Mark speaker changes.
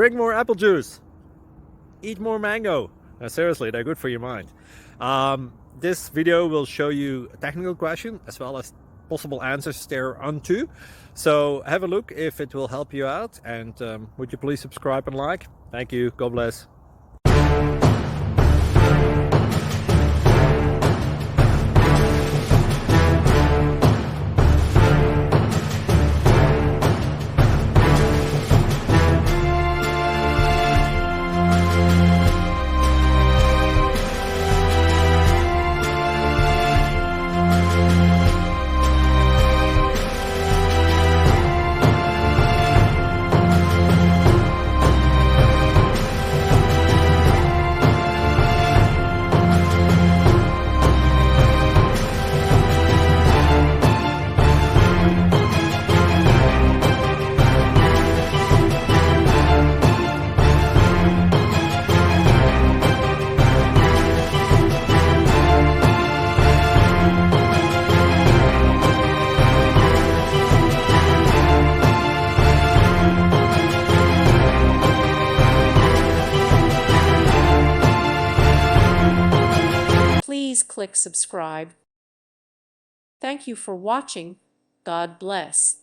Speaker 1: drink more apple juice, eat more mango. Seriously, they're good for your mind. This video will show you a technical question as well as possible answers thereunto. So have a look if it will help you out, and would you please subscribe and like? Thank you. God bless.
Speaker 2: Please click subscribe. Thank you for watching. God bless.